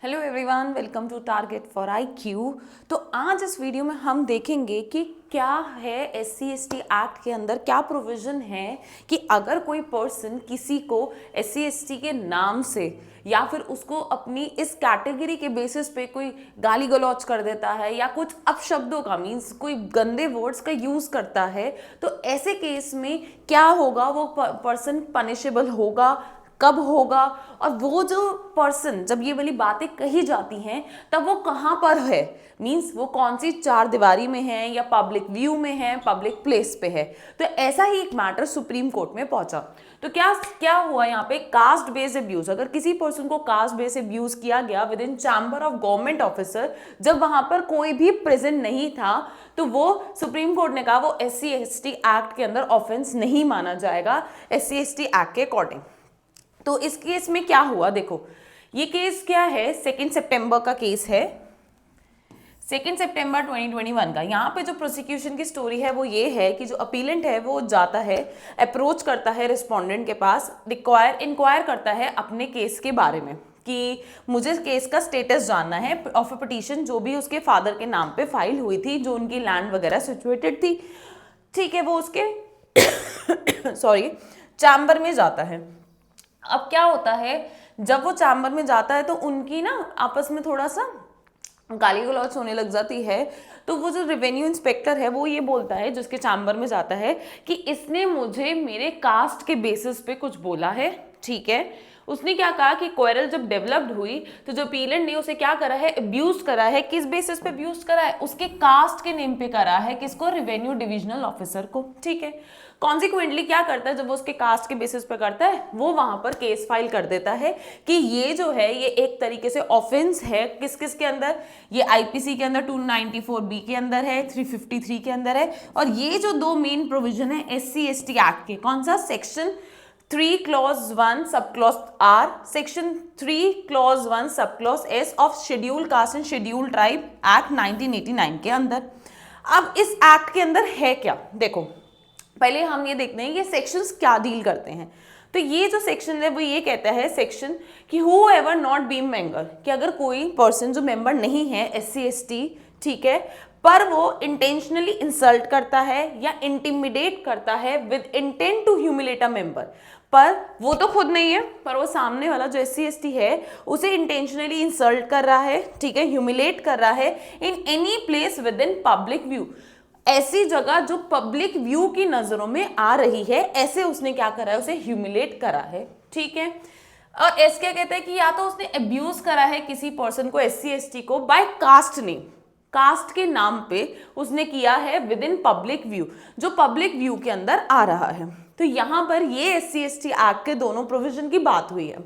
Hello everyone, welcome to target for IQ. तो आज इस वीडियो में हम देखेंगे कि क्या है SC/ST एक्ट के अंदर क्या प्रोविज़न है कि अगर कोई पर्सन किसी को SC/ST के नाम से या फिर उसको अपनी इस कैटेगरी के बेसिस पे कोई गाली गलौज कर देता है या कुछ अपशब्दों का मीन्स कोई गंदे वर्ड्स का यूज़ करता है, तो ऐसे केस में क्या होगा, वो पर्सन पनिशेबल होगा, कब होगा, और वो जो पर्सन जब ये वाली बातें कही जाती हैं तब वो कहाँ पर है, मीन्स वो कौन सी चार दीवारी में है या पब्लिक व्यू में है, पब्लिक प्लेस पे है। तो ऐसा ही एक मैटर सुप्रीम कोर्ट में पहुंचा। तो क्या क्या हुआ यहाँ पे, कास्ट बेस्ड अब्यूज, अगर किसी पर्सन को कास्ट बेस्ड अब्यूज किया गया with in chamber of government officer, जब वहां पर कोई भी प्रेजेंट नहीं था, तो वो सुप्रीम कोर्ट ने कहा वो SC/ST एक्ट के अंदर ऑफेंस नहीं माना जाएगा SC/ST एक्ट के अकॉर्डिंग। तो इस केस में क्या हुआ, देखो ये केस क्या है, 2 सितंबर का केस है, 2 सितंबर 2021 का। यहाँ पे जो प्रोसिक्यूशन की स्टोरी है वो ये है कि जो अपीलेंट है वो जाता है, अप्रोच करता है रिस्पोंडेंट के पास, इंक्वायर करता है अपने केस के बारे में कि मुझे केस का स्टेटस जानना है ऑफ ए पिटीशन जो भी उसके फादर के नाम पे फाइल हुई थी, जो उनकी लैंड वगैरह सिचुएटेड थी। ठीक है, वो उसके सॉरी चैम्बर में जाता है। अब क्या होता है, जब वो चैम्बर में जाता है तो उनकी ना आपस में थोड़ा सा गाली गलौज होने लग जाती है। तो वो जो रेवेन्यू इंस्पेक्टर है वो ये बोलता है, जिसके चैम्बर में जाता है, कि इसने मुझे मेरे कास्ट के बेसिस पे कुछ बोला है। ठीक है, उसने क्या कहा कि क्वेरल जब डेवलप्ड हुई तो जो अपीलेंट ने उसे क्या करा है, अब्यूज करा है। किस बेसिस पे अब्यूज करा है, उसके कास्ट के नेम पे करा है, किसको, रेवेन्यू डिविजनल ऑफिसर को। ठीक है, कॉन्सिक्वेंटली क्या करता है, जब वो उसके कास्ट के बेसिस पे करता है, वो वहां पर केस फाइल कर देता है कि ये जो है ये एक तरीके से ऑफेंस है। किस किस के अंदर, ये IPC के अंदर 294B के अंदर है, 353 के अंदर है, और ये जो दो मेन प्रोविजन है SC/ST एक्ट के, कौन सा, section 3 clause 1 sub clause R, section 3 clause 1 sub clause S of schedule caste and schedule tribe act 1989 के अंदर। अब इस एक्ट के अंदर है क्या, देखो पहले हम ये देखते हैं ये सेक्शंस क्या डील करते हैं। तो ये जो सेक्शन है वो ये कहता है सेक्शन कि who ever not be member, कि अगर कोई पर्सन जो मेंबर नहीं है SC/ST, ठीक है, पर वो इंटेंशनली इंसल्ट करता है या इंटिमिडेट करता है with intent to humiliate a member, पर वो तो खुद नहीं है, पर वो सामने वाला जो SC/ST है उसे इंटेंशनली इंसल्ट कर रहा है, ठीक है, ह्यूमिलेट कर रहा है in any place with in public view, ऐसी जगह जो पब्लिक व्यू की नजरों में आ रही है, ऐसे उसने क्या करा है, उसे ह्यूमिलेट करा है। ठीक है, और एस क्या कहता है कि या तो उसने अब्यूज करा है किसी पर्सन को, SC/ST को, बाय कास्ट नेम, कास्ट के नाम पे उसने किया है विद इन पब्लिक व्यू, जो पब्लिक व्यू के अंदर आ रहा है। तो यहां पर ये SC/ST एक्ट के दोनों प्रोविजन की बात हुई है।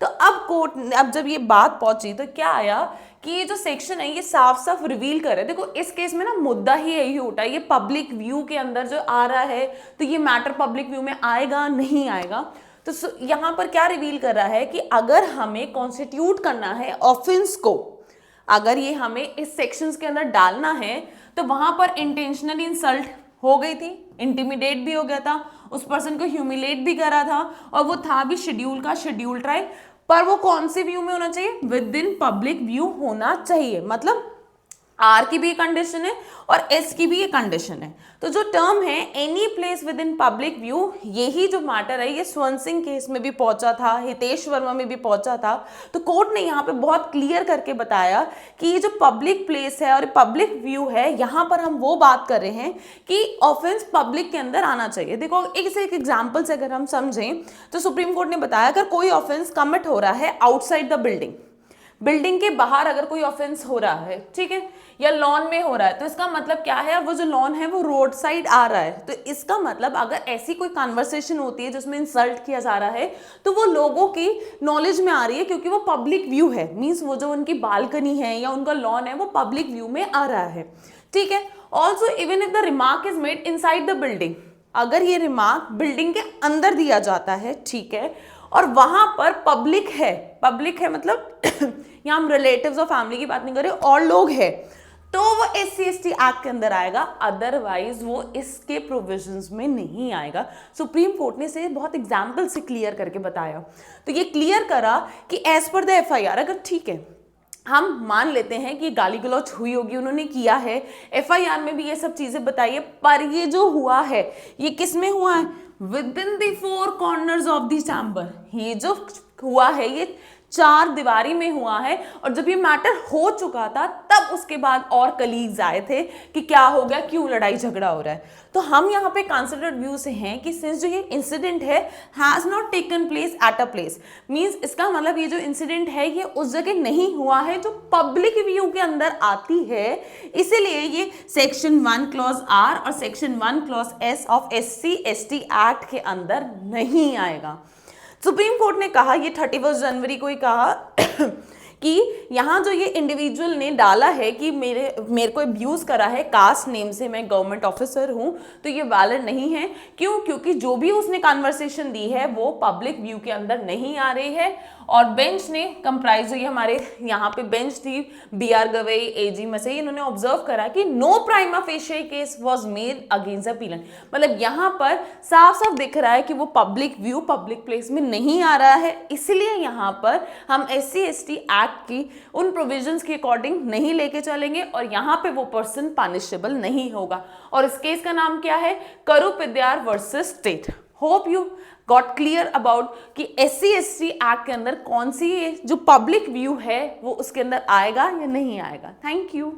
तो अब कोर्ट, अब जब ये बात पहुंची तो क्या आया कि ये जो सेक्शन है ये साफ साफ रिवील कर रहा है। देखो इस केस में ना मुद्दा ही यही उठा, ये पब्लिक व्यू के अंदर जो आ रहा है, तो ये मैटर पब्लिक व्यू में आएगा नहीं आएगा। तो यहाँ पर क्या रिवील कर रहा है कि अगर हमें कॉन्स्टिट्यूट करना है ऑफेंस को, अगर ये हमें इस सेक्शंस के अंदर डालना है, तो वहां पर इंटेंशनली इंसल्ट हो गई थी, इंटिमिडेट भी हो गया था, उस पर्सन को ह्यूमिलेट भी करा था, और वो था भी शेड्यूल का शेड्यूल ट्राइब, पर वो कौन से व्यू में होना चाहिए, विद इन पब्लिक व्यू होना चाहिए। मतलब R की भी कंडीशन है और S की भी ये कंडीशन है। तो जो टर्म है any place with in public view, यही जो मैटर है ये स्वर्ण सिंह केस में भी पहुंचा था, हितेश वर्मा में भी पहुंचा था। तो कोर्ट ने यहाँ पे बहुत क्लियर करके बताया कि ये जो पब्लिक प्लेस है और पब्लिक व्यू है, यहाँ पर हम वो बात कर रहे हैं कि ऑफेंस पब्लिक के अंदर आना चाहिए। देखो एक से एक एग्जाम्पल से अगर हम समझें तो सुप्रीम कोर्ट ने बताया अगर कोई ऑफेंस कमिट हो रहा है आउटसाइड द बिल्डिंग, बिल्डिंग के बाहर अगर कोई ऑफेंस हो रहा है, ठीक है, या लॉन में हो रहा है, तो इसका मतलब क्या है, वो जो लॉन है वो रोड साइड आ रहा है, तो इसका मतलब अगर ऐसी कोई कन्वर्सेशन होती है जिसमें इंसल्ट किया जा रहा है, तो वो लोगों की नॉलेज में आ रही है, क्योंकि वो पब्लिक व्यू है, मीन्स वो जो उनकी बालकनी है या उनका लॉन है वो पब्लिक व्यू में आ रहा है। ठीक है, also even if the remark is made inside the building, अगर ये रिमार्क बिल्डिंग के अंदर दिया जाता है, ठीक है, और वहां पर पब्लिक है मतलब यहाँ हम रिलेटिव्स और फैमिली की बात नहीं कर रहे, और लोग हैं, तो वो SC/ST एक्ट के अंदर आएगा, अदरवाइज वो इसके प्रोविजंस में नहीं आएगा। सुप्रीम कोर्ट ने इसे बहुत एग्जाम्पल से क्लियर करके बताया। तो ये क्लियर करा कि एज पर द FIR, अगर ठीक है हम मान लेते हैं कि गाली गलौज हुई होगी, उन्होंने किया है, एफआईआर में भी ये सब चीजें बताई है, पर ये जो हुआ है ये किस में हुआ है? With in the four corners of the chamber. ये जो हुआ है ये चार दीवारी में हुआ है, और जब ये मैटर हो चुका था तब उसके बाद और कलीग्स आए थे कि क्या हो गया, क्यों लड़ाई झगड़ा हो रहा है। तो हम यहाँ पे कंसिडर्ड व्यू से हैं कि सिंस जो ये इंसिडेंट है has not taken place at a place, means इसका मतलब ये जो इंसिडेंट है ये उस जगह नहीं हुआ है जो पब्लिक व्यू के अंदर आती है, इसीलिए ये सेक्शन 1 क्लॉज आर और section 1 clause S of SC/ST act के अंदर नहीं आएगा। सुप्रीम कोर्ट ने कहा, ये 31 जनवरी को ही कहा कि यहाँ जो ये इंडिविजुअल ने डाला है कि मेरे को अब्यूज करा है कास्ट नेम से, मैं गवर्नमेंट ऑफिसर हूँ, तो ये वैलिड नहीं है। क्यों? क्योंकि जो भी उसने कन्वर्सेशन दी है वो पब्लिक व्यू के अंदर नहीं आ रही है। और बेंच ने कंप्राइज हुई, हमारे यहाँ पे बेंच थी BR गवई, AG मसई, इन्होंने ऑब्जर्व करा कि no prima facie case was made against the appellant. मतलब यहाँ पर साफ साफ दिख रहा है कि वो पब्लिक व्यू, पब्लिक प्लेस में नहीं आ रहा है, इसलिए यहाँ पर हम SC/ST एक्ट की उन प्रोविजंस के अकॉर्डिंग नहीं लेके चलेंगे और यहाँ पे वो पर्सन पनिशेबल नहीं होगा। और इस केस का नाम क्या है? करुपेद्यार versus state. Hope you got clear about कि SC/ST एक्ट के अंदर कौन सी जो पब्लिक व्यू है वो उसके अंदर आएगा या नहीं आएगा। Thank you.